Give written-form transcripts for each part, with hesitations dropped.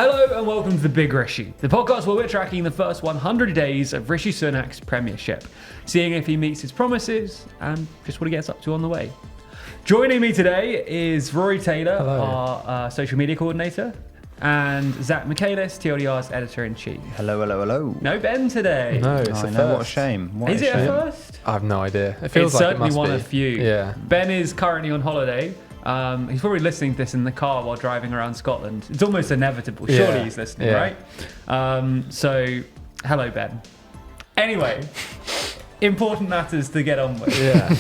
Hello and welcome to The Bigger Issue, the podcast where we're tracking the first 100 days of Rishi Sunak's premiership, seeing if he meets his promises and just what he gets up to on the way. Joining me today is Rory Taylor, Hello. our social media coordinator, and Zach Michaelis, TLDR's editor-in-chief. Hello. No Ben today. No, it's a I know, first. what a shame. Is it a first? I have no idea. It feels It's like certainly it must one be. of few. Yeah. Ben is currently on holiday. He's probably listening to this in the car while driving around Scotland. It's almost inevitable. Surely Yeah. he's listening, Yeah. right? So, hello, Ben. Anyway, important matters to get on with. Yeah.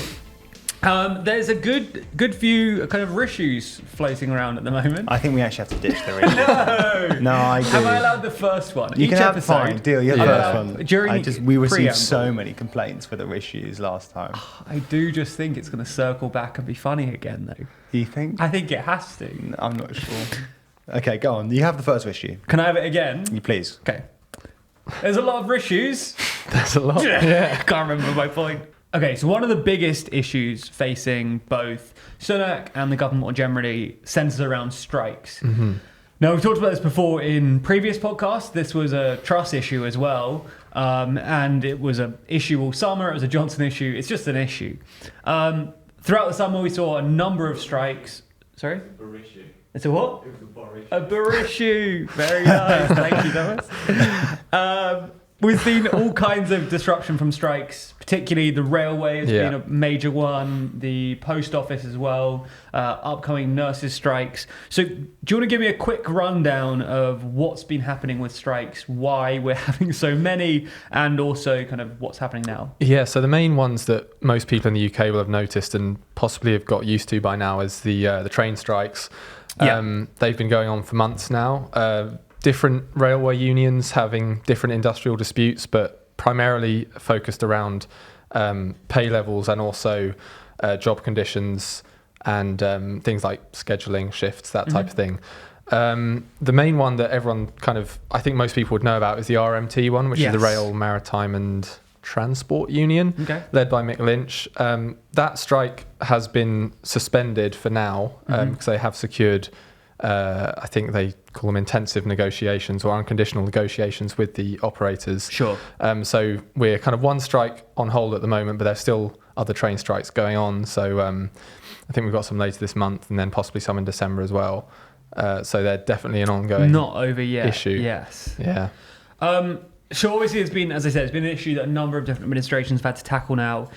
There's a good few kind of issues floating around at the moment. I think we actually have to ditch the radio. No, I do. Have I allowed the first one? You Each can have episode, fine deal. You have Yeah. the first one. During We received preamble. so many complaints for the issues last time. I do just think it's going to circle back and be funny again, though. Do you think? I think it has to. I'm not sure. Okay, go on. You have the first issue. Can I have it again? You please. Okay. There's a lot of issues. There's a lot. I can't remember my point. Okay, so one of the biggest issues facing both Sunak and the government more generally centres around strikes. Mm-hmm. Now, we've talked about this before in previous podcasts. This was a Truss issue as well. And it was an issue all summer. It was a Johnson issue. It's just an issue. Throughout the summer, we saw a number of strikes. Sorry? Barishu. It's a what? It was a Boris. A Barishu. Very nice. Thank you, Thomas. We've seen all kinds of disruption from strikes, particularly the railway has been a major one, the post office as well, upcoming nurses' strikes. So do you want to give me a quick rundown of what's been happening with strikes, why we're having so many, and also kind of what's happening now? Yeah, so the main ones that most people in the UK will have noticed and possibly have got used to by now is the train strikes. They've been going on for months now. Different railway unions having different industrial disputes, but primarily focused around pay levels and also job conditions and things like scheduling shifts, that type of thing. The main one that everyone I think most people would know about is the RMT one, which is the Rail, Maritime and Transport Union, led by Mick Lynch. That strike has been suspended for now because they have secured I think they call them intensive negotiations or unconditional negotiations with the operators. Sure. So we're kind of one strike on hold at the moment, but there's still other train strikes going on. So I think we've got some later this month and then possibly some in December as well. So they're definitely an ongoing Not over yet. issue. Yes. Yeah. So obviously it's been, as I said, it's been an issue that a number of different administrations have had to tackle now.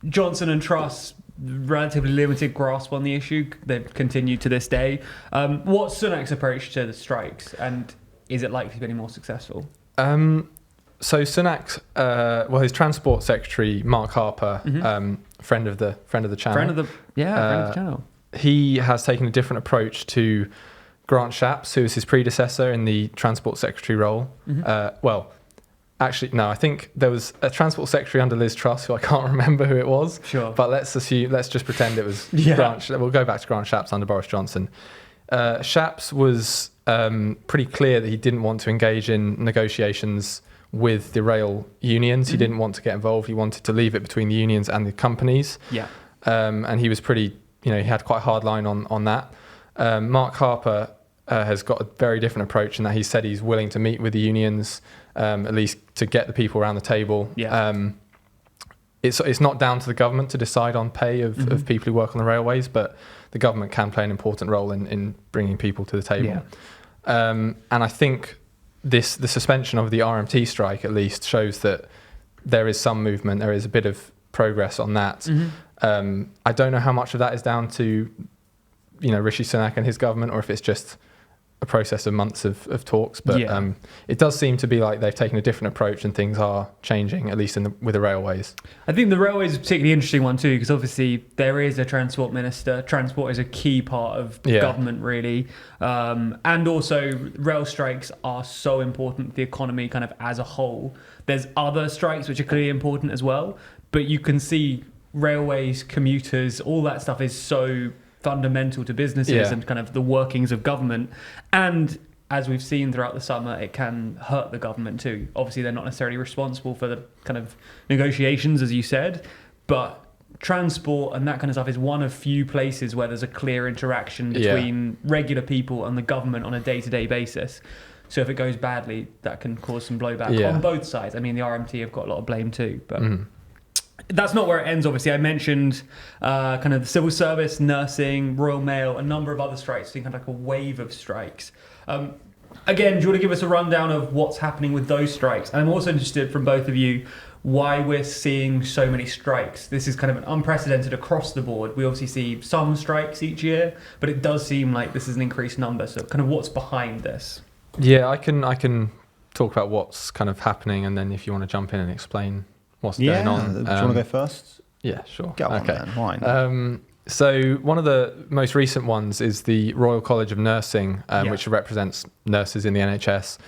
Johnson and Truss, relatively limited grasp on the issue. They've continued to this day. What's Sunak's approach to the strikes, and is it likely to be any more successful? So Sunak's, his transport secretary Mark Harper, friend of the channel, Friend of the channel. He has taken a different approach to Grant Shapps, who was his predecessor in the transport secretary role. Actually, no, I think there was a transport secretary under Liz Truss, who I can't remember who it was. Sure. But let's just pretend it was Grant. We'll go back to Grant Shapps under Boris Johnson. Shapps was pretty clear that he didn't want to engage in negotiations with the rail unions. He didn't want to get involved. He wanted to leave it between the unions and the companies. Yeah. And he was pretty, he had quite a hard line on that. Mark Harper has got a very different approach in that he said he's willing to meet with the unions, at least to get the people around the table. Yeah. It's not down to the government to decide on pay of people who work on the railways, but the government can play an important role in bringing people to the table. Yeah. And I think the suspension of the RMT strike at least shows that there is some movement, there is a bit of progress on that. I don't know how much of that is down to Rishi Sunak and his government, or if it's just a process of months of talks, but it does seem to be like they've taken a different approach and things are changing, at least with the railways. I think the railways is a particularly interesting one too, because obviously there is a transport minister. Transport is a key part of government, really, and also rail strikes are so important to the economy kind of as a whole. There's other strikes which are clearly important as well, but you can see railways, commuters, all that stuff is so fundamental to businesses and kind of the workings of government. And as we've seen throughout the summer, it can hurt the government too. Obviously, they're not necessarily responsible for the kind of negotiations, as you said, but transport and that kind of stuff is one of few places where there's a clear interaction between regular people and the government on a day-to-day basis. So if it goes badly, that can cause some blowback on both sides. I mean, the RMT have got a lot of blame too, but that's not where it ends, obviously. I mentioned kind of the civil service, nursing, Royal Mail, a number of other strikes, so kind of like a wave of strikes. Again, do you want to give us a rundown of what's happening with those strikes? And I'm also interested from both of you why we're seeing so many strikes. This is kind of an unprecedented across the board. We obviously see some strikes each year, but it does seem like this is an increased number. So kind of what's behind this? Yeah, I can talk about what's kind of happening, and then if you want to jump in and explain what's going on. Do you want to go first? Yeah, sure. Go on then, fine. So one of the most recent ones is the Royal College of Nursing, which represents nurses in the NHS.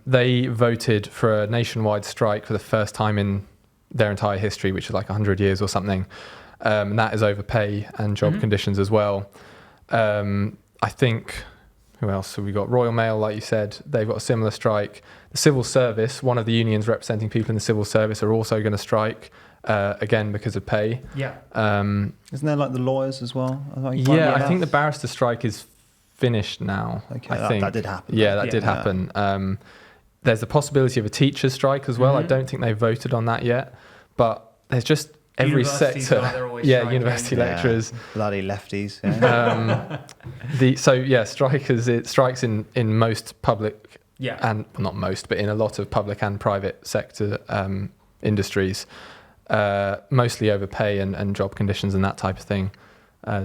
They voted for a nationwide strike for the first time in their entire history, which is like 100 years or something. And that is over pay and job conditions as well. I think, who else? So we got Royal Mail, like you said, they've got a similar strike. The civil service, one of the unions representing people in the civil service, are also going to strike. Again, because of pay. Yeah. Isn't there like the lawyers as well? I think the barrister strike is finished now. Okay, I think that did happen. Yeah, that did happen. There's a possibility of a teacher's strike as well. I don't think they've voted on that yet, but there's just every sector. University lecturers. Bloody lefties. Yeah. Strikes in most public and well, not most, but in a lot of public and private sector industries. Mostly over pay and job conditions and that type of thing.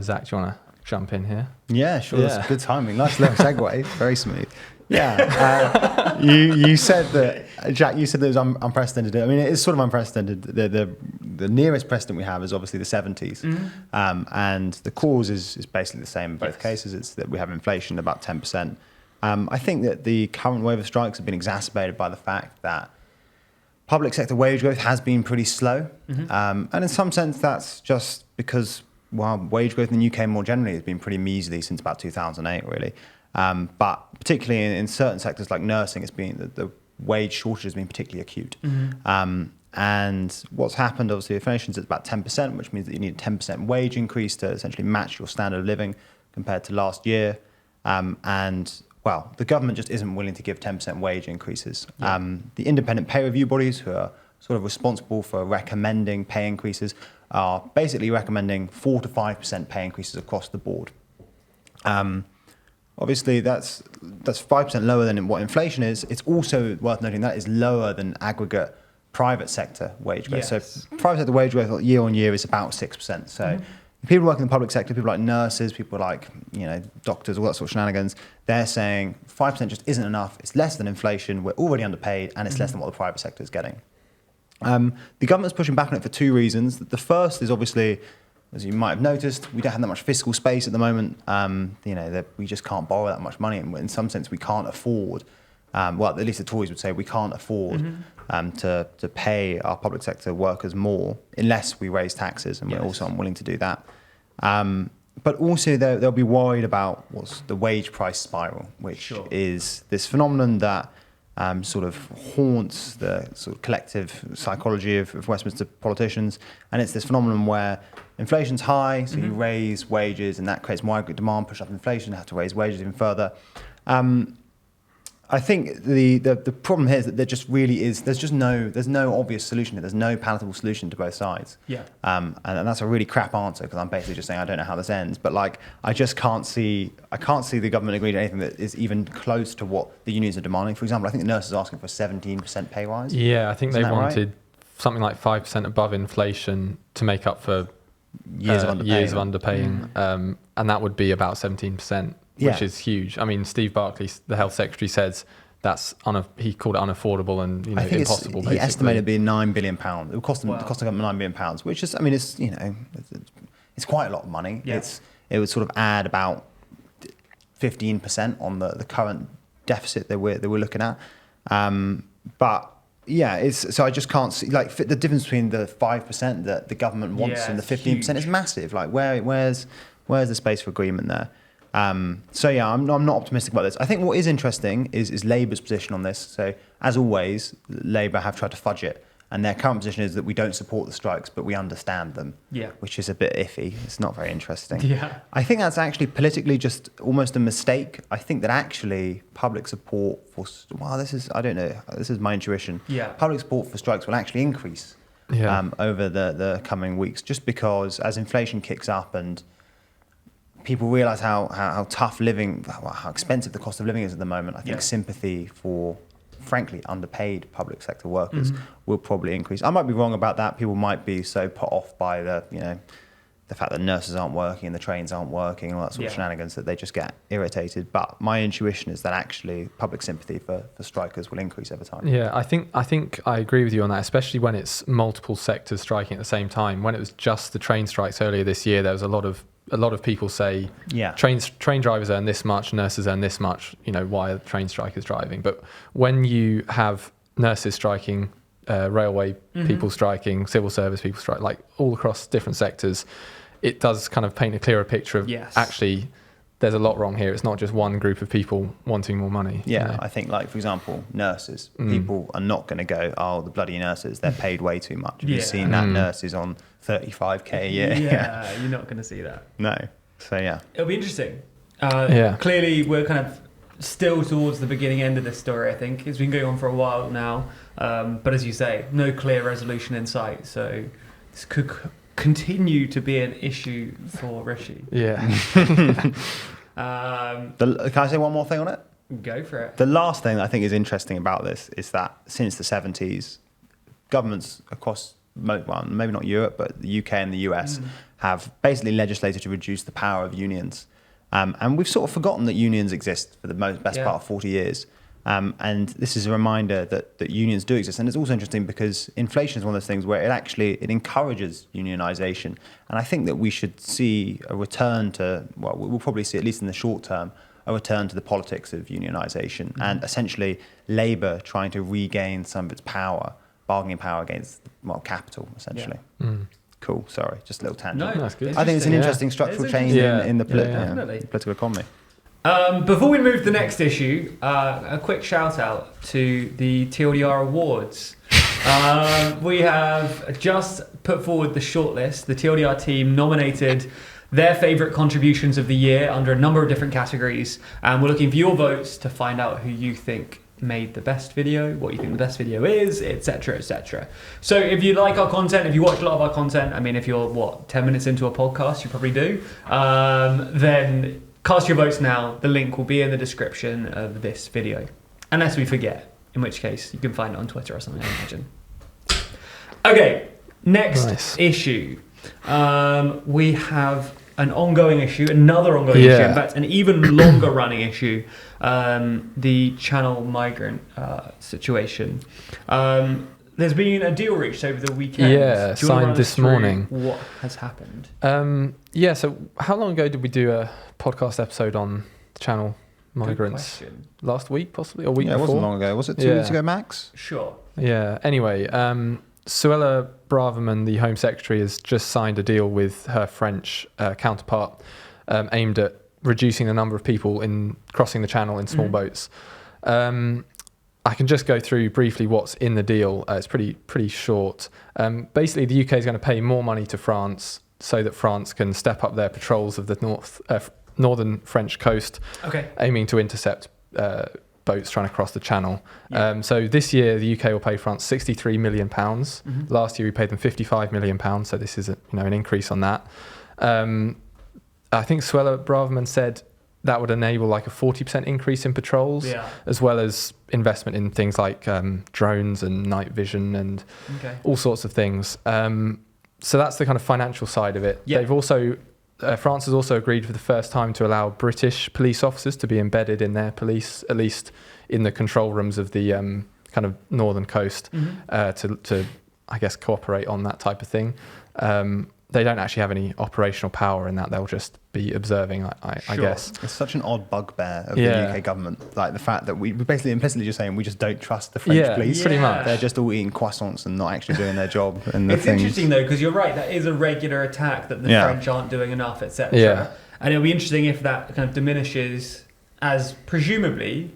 Zach, do you want to jump in here? Yeah, sure. That's good timing. Nice little segue. Very smooth. Yeah. You said that, Jack, you said that it was unprecedented. I mean, it is sort of unprecedented. The nearest precedent we have is obviously the 70s. And the cause is basically the same in both cases. It's that we have inflation about 10%. I think that the current wave of strikes have been exacerbated by the fact that public sector wage growth has been pretty slow. And in some sense, that's just because, wage growth in the UK more generally has been pretty measly since about 2008, really. But particularly in certain sectors like nursing, it's been the wage shortage has been particularly acute. And what's happened, obviously, inflation's at about 10%, which means that you need a 10% wage increase to essentially match your standard of living compared to last year. The government just isn't willing to give 10% wage increases. The independent pay review bodies, who are sort of responsible for recommending pay increases, are basically recommending 4 to 5% pay increases across the board. Obviously, that's 5% lower than what inflation is. It's also worth noting that is lower than aggregate private sector wage growth. So private sector wage growth year on year is about 6%. So people working in the public sector, people like nurses, people like doctors, all that sort of shenanigans, they're saying 5% just isn't enough. It's less than inflation. We're already underpaid, and it's less than what the private sector is getting. The government's pushing back on it for two reasons. The first is obviously, as you might have noticed, we don't have that much fiscal space at the moment. We just can't borrow that much money, and in some sense, we can't afford. At least the Tories would say we can't afford to pay our public sector workers more unless we raise taxes, and we're also unwilling to do that. But also they'll be worried about what's the wage price spiral, which is this phenomenon that sort of haunts the sort of collective psychology of Westminster politicians. And it's this phenomenon where inflation's high, so you raise wages, and that creates more aggregate demand, push up inflation, have to raise wages even further. I think the problem here is that there just really is, there's no obvious solution here. There's no palatable solution to both sides. And that's a really crap answer, because I'm basically just saying I don't know how this ends. But I can't see the government agreeing to anything that is even close to what the unions are demanding. For example, I think the nurses are asking for a 17% pay rise. Yeah, I think they wanted something like 5% above inflation to make up for years of underpaying. And that would be about 17%. Which is huge. I mean, Steve Barclay, the health secretary, says that's he called it unaffordable and impossible. He estimated it being £9 billion. It would cost the government £9 billion, which is, it's quite a lot of money. Yeah. It would sort of add about 15% on the current deficit that we're looking at. So I just can't see the difference between the 5% that the government wants and the 15% is massive. Where's the space for agreement there? I'm not optimistic about this. I think what is interesting is Labour's position on this. So, as always, Labour have tried to fudge it. And their current position is that we don't support the strikes, but we understand them. Yeah. Which is a bit iffy. It's not very interesting. Yeah. I think that's actually politically just almost a mistake. I think that actually public support for, I don't know, this is my intuition. Yeah. Public support for strikes will actually increase over the coming weeks, just because as inflation kicks up and people realise how tough living, how expensive the cost of living is at the moment, I think sympathy for, frankly, underpaid public sector workers will probably increase. I might be wrong about that. People might be so put off by the fact that nurses aren't working and the trains aren't working and all that sort of shenanigans that they just get irritated. But my intuition is that actually public sympathy for strikers will increase over time. Yeah, I think I agree with you on that, especially when it's multiple sectors striking at the same time. When it was just the train strikes earlier this year, there was a lot of people say train drivers earn this much, nurses earn this much, why are train strikers driving? But when you have nurses striking, railway people striking, civil service people striking, like all across different sectors, it does kind of paint a clearer picture of actually there's a lot wrong here. It's not just one group of people wanting more money. Yeah, I think, like, for example, nurses. People are not going to go, oh, the bloody nurses, they're paid way too much. Have you seen that nurses on 35k a year? Yeah, you're not going to see that. No. So, yeah. It'll be interesting. Clearly, we're kind of still towards the beginning end of this story, I think. It's been going on for a while now. But as you say, no clear resolution in sight. So this could continue to be an issue for Rishi. Yeah. Can I say one more thing on it? Go for it. The last thing that I think is interesting about this is that since the 70s, governments across, well, maybe not Europe, but the UK and the US have basically legislated to reduce the power of unions. And we've sort of forgotten that unions exist for the best part of 40 years. And this is a reminder that unions do exist. And it's also interesting because inflation is one of those things where it encourages unionisation. And I think that we should see a return to, well, we'll probably see, at least in the short term, a return to the politics of unionisation and essentially Labour trying to regain some of its power, bargaining power against, well, capital, essentially. Yeah. Cool, sorry, just a little tangent. No, that's good. I think it's an interesting structural change in the political economy. Before we move to the next issue, a quick shout out to the TLDR Awards. We have just put forward the shortlist. The TLDR team nominated their favourite contributions of the year under a number of different categories. And we're looking for your votes to find out who you think made the best video, what you think the best video is, etc., etc. So if you like our content, if you watch a lot of our content, I mean, if you're 10 minutes into a podcast, you probably do, then cast your votes now. The link will be in the description of this video, unless we forget, in which case you can find it on Twitter or something, I imagine. Okay, next issue. We have an ongoing issue, another ongoing issue, in fact, an even longer running issue, the Channel Migrant situation. There's been a deal reached over the weekend. Yeah, signed this morning. What has happened? So how long ago did we do a podcast episode on the Channel Migrants? Last week, possibly, or week before? It wasn't long ago. Was it 2 weeks ago, max? Sure. Yeah, anyway, Suella Braverman, the Home Secretary, has just signed a deal with her French counterpart aimed at reducing the number of people in crossing the channel in small boats. I can just go through briefly what's in the deal. It's pretty short. Basically, the UK is going to pay more money to France so that France can step up their patrols of the northern French coast, aiming to intercept boats trying to cross the channel. So this year, the UK will pay France £63 million. Last year, we paid them £55 million. So this is an increase on that. I think Suella Braverman said that would enable like a 40% increase in patrols, as well as investment in things like drones and night vision and all sorts of things. So that's the kind of financial side of it. They've also France has also agreed for the first time to allow British police officers to be embedded in their police, at least in the control rooms of the kind of northern coast, to I guess cooperate on that type of thing. They don't actually have any operational power in that. They'll just be observing, I guess. It's such an odd bugbear of the UK government. Like the fact that we basically implicitly just saying we just don't trust the French police. Pretty much. They're just all eating croissants and not actually doing their job. And it's interesting though, because you're right, that is a regular attack that the French aren't doing enough, etc. And it'll be interesting if that kind of diminishes as presumably,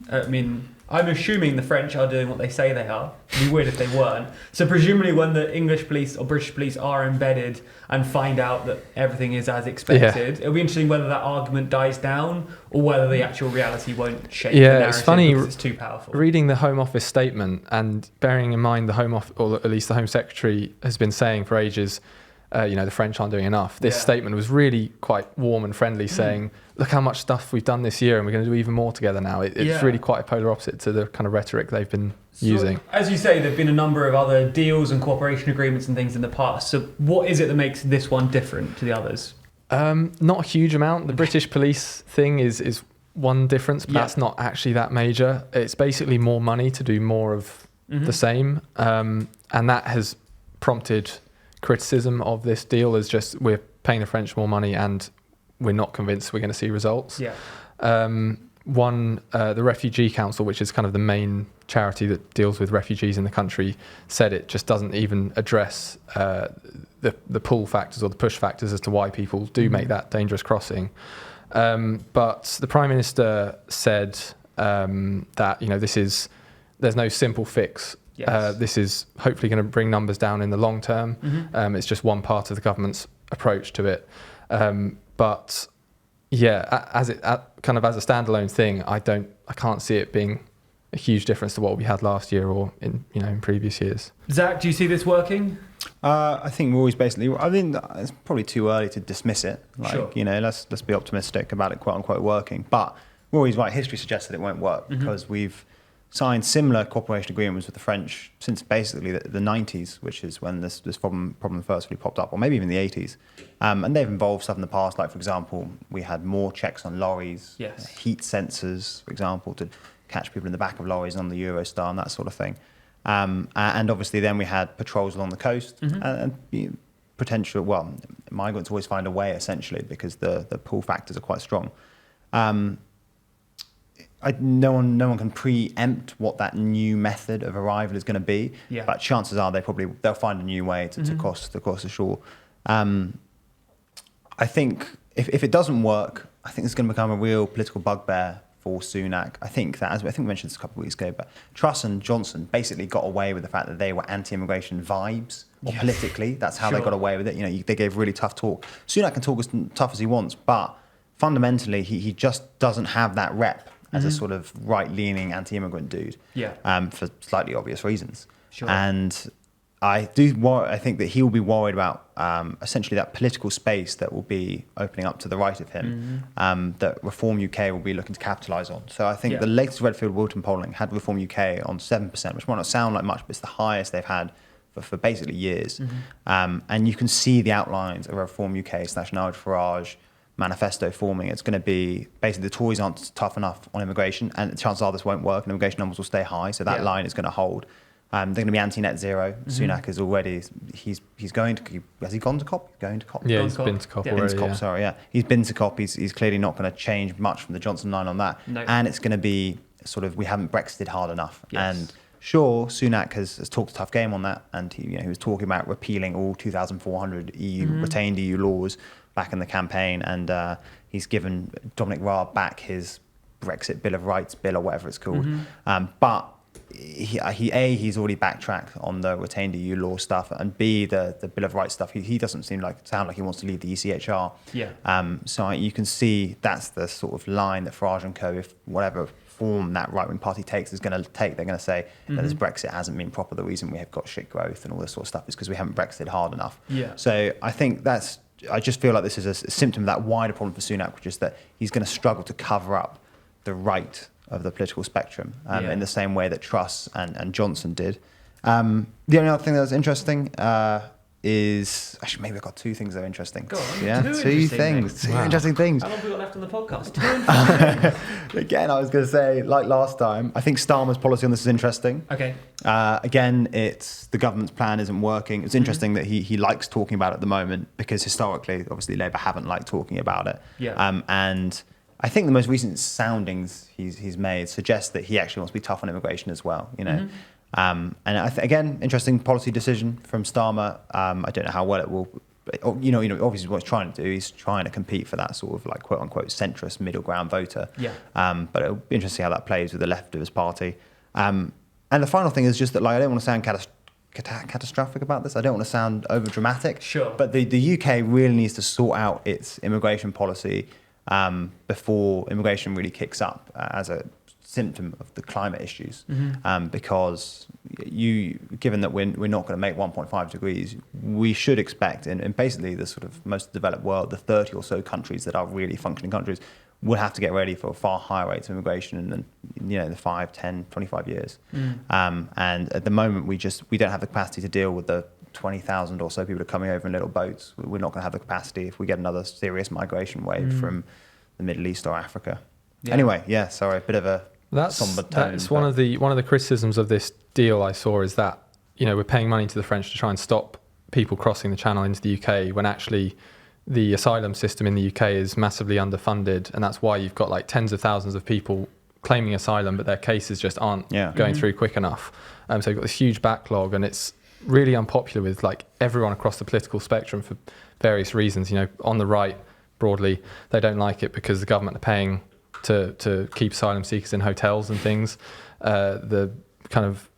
I mean, I'm assuming the French are doing what they say they are. It'd be weird if they weren't. So presumably when the English police or British police are embedded and find out that everything is as expected, it'll be interesting whether that argument dies down or whether the actual reality won't shape the narrative it's funny, because it's too powerful. Reading the Home Office statement and bearing in mind the Home Office, or at least the Home Secretary has been saying for ages, the French aren't doing enough. This statement was really quite warm and friendly, saying, look how much stuff we've done this year and we're going to do even more together now. It's really quite a polar opposite to the kind of rhetoric they've been using. As you say, there have been a number of other deals and cooperation agreements and things in the past. So what is it that makes this one different to the others? Not a huge amount. The British police thing is one difference, but that's not actually that major. It's basically more money to do more of the same. And that has prompted criticism of this deal as just we're paying the French more money and we're not convinced we're going to see results. The Refugee Council, which is kind of the main charity that deals with refugees in the country, said it just doesn't even address the pull factors or the push factors as to why people do make that dangerous crossing. But the Prime Minister said that there's no simple fix. This is hopefully going to bring numbers down in the long term. It's just one part of the government's approach to it. But as a standalone thing, I can't see it being a huge difference to what we had last year or in previous years. Zach, do you see this working? I think we're always it's probably too early to dismiss it. Let's be optimistic about it, quote unquote, working. But we're always right. History suggests that it won't work because we've signed similar cooperation agreements with the French since basically the 90s, which is when this problem first really popped up, or maybe even the 80s. And they've involved stuff in the past, like, for example, we had more checks on lorries, heat sensors, for example, to catch people in the back of lorries on the Eurostar and that sort of thing. And obviously then we had patrols along the coast and migrants always find a way, essentially, because the pull factors are quite strong. No one can preempt what that new method of arrival is going to be, but chances are they'll find a new way to cross the shore. I think if it doesn't work, I think it's going to become a real political bugbear for Sunak. I think that, as I think we mentioned this a couple of weeks ago, but Truss and Johnson basically got away with the fact that they were anti-immigration vibes, or politically, that's how they got away with it. They gave really tough talk. Sunak can talk as tough as he wants, but fundamentally, he just doesn't have that rep as a sort of right-leaning anti-immigrant dude, for slightly obvious reasons. And I think that he will be worried about essentially that political space that will be opening up to the right of him, that Reform UK will be looking to capitalise on. So I think the latest Redfield-Wilton polling had Reform UK on 7%, which might not sound like much, but it's the highest they've had for basically years. And you can see the outlines of Reform UK / Nigel Farage manifesto forming. It's going to be basically the Tories aren't tough enough on immigration, and chances are this won't work, and immigration numbers will stay high, so that line is going to hold. They're going to be anti-net zero. Sunak is already, he's going to, has he gone to COP? Going to COP? Yeah, he's been to COP already. He's been to COP. He's clearly not going to change much from the Johnson line on that. No. And it's going to be sort of, we haven't Brexited hard enough. And sure, Sunak has talked a tough game on that, and he was talking about repealing all 2,400 retained EU laws back in the campaign, and he's given Dominic Raab back his Brexit Bill of Rights bill, or whatever it's called. But he's already backtracked on the retained EU law stuff, and B, the Bill of Rights stuff. He doesn't sound like he wants to leave the ECHR. So you can see that's the sort of line that Farage and co, if whatever form that right-wing party takes, is going to take. They're going to say that this Brexit hasn't been proper. The reason we have got shit growth and all this sort of stuff is because we haven't Brexited hard enough. So I think I just feel like this is a symptom of that wider problem for Sunak, which is that he's going to struggle to cover up the right of the political spectrum in the same way that Truss and Johnson did. The only other thing that was interesting is... Actually, maybe I've got two things that are interesting. Go on. Two things. Two interesting things. How long have we got left on the podcast? Again, I was going to say, like last time, I think Starmer's policy on this is interesting. Okay. Again, it's the government's plan isn't working. It's interesting that he likes talking about it at the moment, because historically, obviously, Labour haven't liked talking about it. And I think the most recent soundings he's made suggest that he actually wants to be tough on immigration as well. And again, interesting policy decision from Starmer. I don't know how well it will obviously what he's trying to do, he's trying to compete for that sort of like quote unquote centrist middle ground voter. Yeah. But it'll be interesting how that plays with the left of his party. And the final thing is just that, like, I don't want to sound catastrophic about this. I don't want to sound over dramatic. Sure. But the UK really needs to sort out its immigration policy before immigration really kicks up as a symptom of the climate issues. Because given that we're not going to make 1.5 degrees, we should expect, in basically the sort of most developed world, the 30 or so countries that are really functioning countries will have to get ready for far higher rates of immigration in the 5, 10, 25 years. And at the moment, we don't have the capacity to deal with the 20,000 or so people are coming over in little boats. We're not going to have the capacity if we get another serious migration wave from the Middle East or Africa. Yeah. Anyway, sorry, a bit of a somber tone. That's one of the criticisms of this deal I saw is that, we're paying money to the French to try and stop people crossing the Channel into the UK when actually the asylum system in the UK is massively underfunded, and that's why you've got like tens of thousands of people claiming asylum, but their cases just aren't going through quick enough. So you've got this huge backlog, and it's really unpopular with like everyone across the political spectrum for various reasons. On the right, broadly, they don't like it because the government are paying to keep asylum seekers in hotels and things. The kind of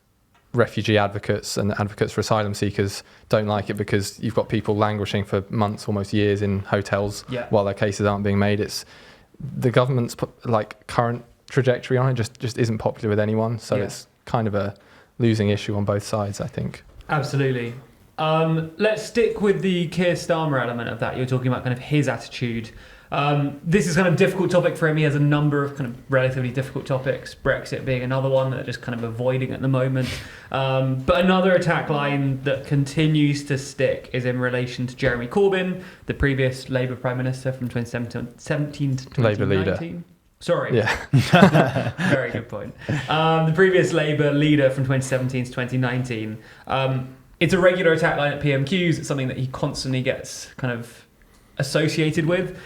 refugee advocates and advocates for asylum seekers don't like it because you've got people languishing for months, almost years in hotels while their cases aren't being made. It's the government's like current trajectory on it just isn't popular with anyone. So it's kind of a losing issue on both sides, I think. Absolutely. Let's stick with the Keir Starmer element of that. You're talking about kind of his attitude. This is kind of a difficult topic for him. He has a number of kind of relatively difficult topics, Brexit being another one that they're just kind of avoiding at the moment. But another attack line that continues to stick is in relation to Jeremy Corbyn, the previous Labour Prime Minister from 2017 to 2019. Labour leader. Sorry. Yeah. Very good point. The previous Labour leader from 2017 to 2019. It's a regular attack line at PMQs. It's something that he constantly gets kind of associated with.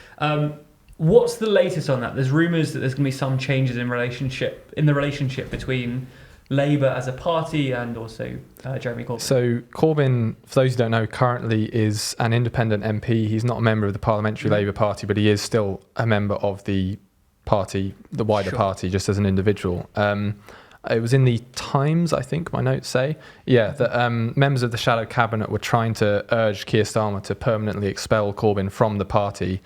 What's the latest on that? There's rumours that there's going to be some changes in the relationship between Labour as a party and also Jeremy Corbyn. So Corbyn, for those who don't know, currently is an independent MP. He's not a member of the Parliamentary Labour Party, but he is still a member of the party, the wider party, just as an individual. It was in the Times, I think my notes say, that members of the shadow cabinet were trying to urge Keir Starmer to permanently expel Corbyn from the party,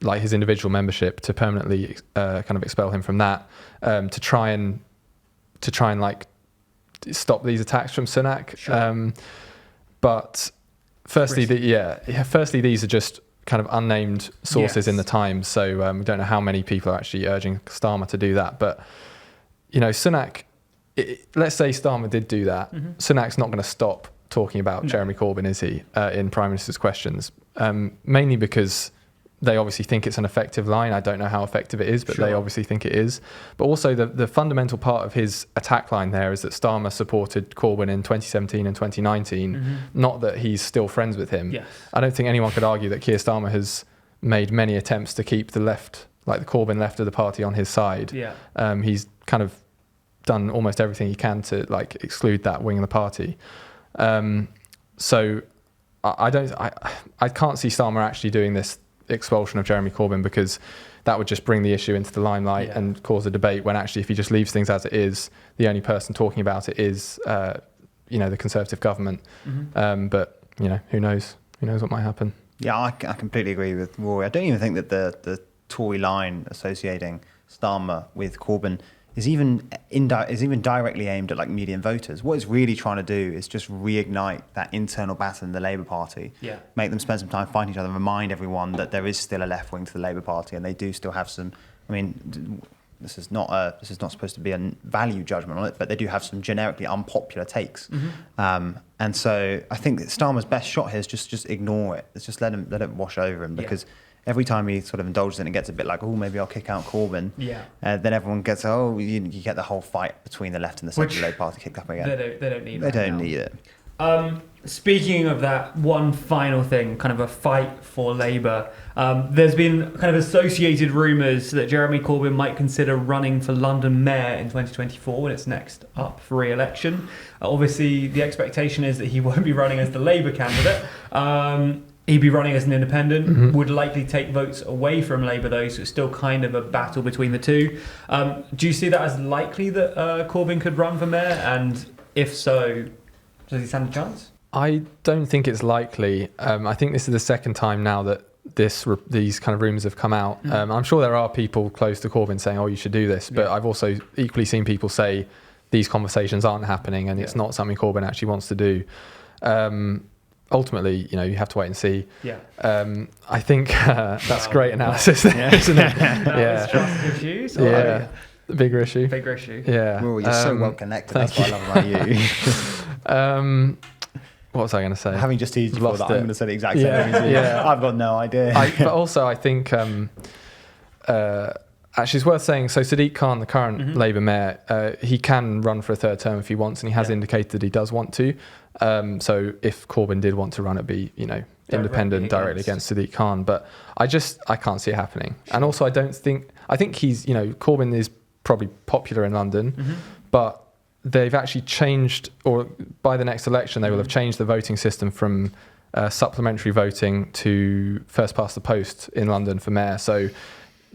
like his individual membership, to permanently kind of expel him from that, to try and like stop these attacks from Sunak. Sure. But firstly, these are just kind of unnamed sources in the Times, so we don't know how many people are actually urging Starmer to do that, but. Sunak, let's say Starmer did do that. Sunak's not going to stop talking about Jeremy Corbyn, is he, in Prime Minister's questions? Mainly because they obviously think it's an effective line. I don't know how effective it is, but they obviously think it is. But also the fundamental part of his attack line there is that Starmer supported Corbyn in 2017 and 2019, not that he's still friends with him. Yes. I don't think anyone could argue that Keir Starmer has made many attempts to keep the left, like the Corbyn left of the party, on his side. He's kind of done almost everything he can to like exclude that wing of the party. So I can't see Starmer actually doing this expulsion of Jeremy Corbyn, because that would just bring the issue into the limelight and cause a debate, when actually if he just leaves things as it is, the only person talking about it is the Conservative government. But who knows what might happen. I completely agree with Rory. I don't even think that the Tory line associating Starmer with Corbyn is even directly aimed at like median voters. What it's really trying to do is just reignite that internal battle in the Labour Party, make them spend some time fighting each other, and remind everyone that there is still a left wing to the Labour Party, and they do still have some. I mean, this is not supposed to be a value judgment on it, but they do have some generically unpopular takes. And so I think that Starmer's best shot here is just ignore it. It's just let it wash over him, because every time he sort of indulges in it, gets a bit like, maybe I'll kick out Corbyn. Then everyone gets, you get the whole fight between the left and the centre Labour Party kicked up again. They don't need it. speaking of that, one final thing, kind of a fight for Labour. There's been kind of associated rumours that Jeremy Corbyn might consider running for London Mayor in 2024 when it's next up for re-election. Obviously, the expectation is that he won't be running as the Labour candidate. He'd be running as an independent, would likely take votes away from Labour though, so it's still kind of a battle between the two. Do you see that as likely that Corbyn could run for mayor? And if so, does he stand a chance? I don't think it's likely. I think this is the second time now that these kind of rumours have come out. I'm sure there are people close to Corbyn saying, oh, you should do this. But I've also equally seen people say these conversations aren't happening and it's not something Corbyn actually wants to do. Ultimately, you have to wait and see. I think that's great analysis there, isn't it? Yeah. Trust issues? Yeah. Bigger issue. Bigger issue. Yeah. Well, you're so well connected. That's what I love about you. What was I going to say? Having just teased before that, I'm going to say the exact same thing. I've got no idea. But also, I think actually it's worth saying. So Sadiq Khan, the current Labour mayor, he can run for a third term if he wants, and he has indicated that he does want to. So if Corbyn did want to run, it'd be independent directly against Sadiq Khan. But I can't see it happening. And also, I think he's Corbyn is probably popular in London, but they've actually changed, or by the next election, they will have changed the voting system from supplementary voting to first past the post in London for mayor. So,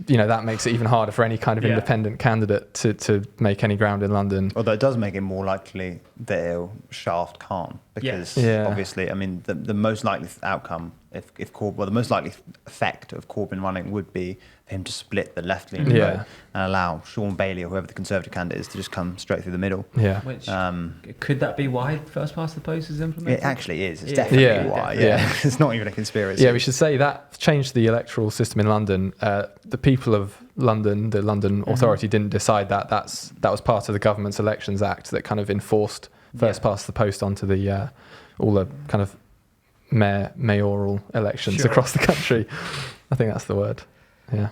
that makes it even harder for any kind of independent candidate to make any ground in London. Although it does make it more likely that it'll shaft Khan, because obviously, I mean, the most likely outcome, the most likely effect of Corbyn running would be for him to split the left-leaning vote and allow Sean Bailey or whoever the Conservative candidate is to just come straight through the middle. Yeah. Which, could that be why first past the post is implemented? It actually is. It's definitely why. Yeah. It's not even a conspiracy. Yeah, we should say that changed the electoral system in London. The people of London, the London Authority, didn't decide that. That was part of the Government's Elections Act that kind of enforced first past the post onto the all the kind of mayoral elections across the country. I think that's the word. Yeah.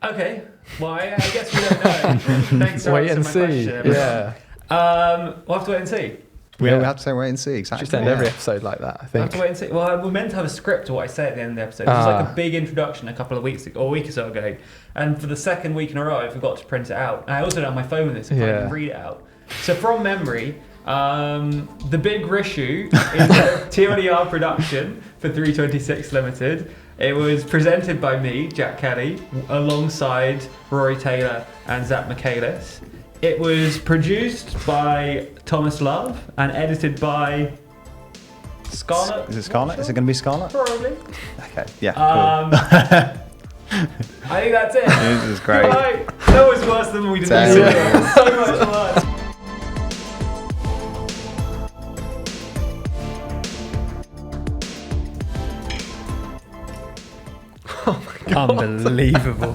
Okay. Well, I guess we don't know. Thanks for wait and answering my see. question. Yeah. We'll have to wait and see. We have to say wait and see. Exactly. Just end every episode like that, I think. We'll have to wait and see. Well, we're meant to have a script of what I say at the end of the episode. It was like a big introduction a couple of weeks ago, or a week or so ago. And for the second week in a row, I forgot to print it out. And I also don't have my phone with this, so I can't even read it out. So from memory, the big Rishu is a TLDR production for 326 Limited. It was presented by me, Jack Kelly, alongside Rory Taylor and Zach Michaelis. It was produced by Thomas Love and edited by Scarlett. Is it Scarlett? Is it going to be Scarlett? Probably. Okay. Yeah. Cool. I think that's it. This is great. Right. That was worse than we did. So much worse. Oh my God. Unbelievable.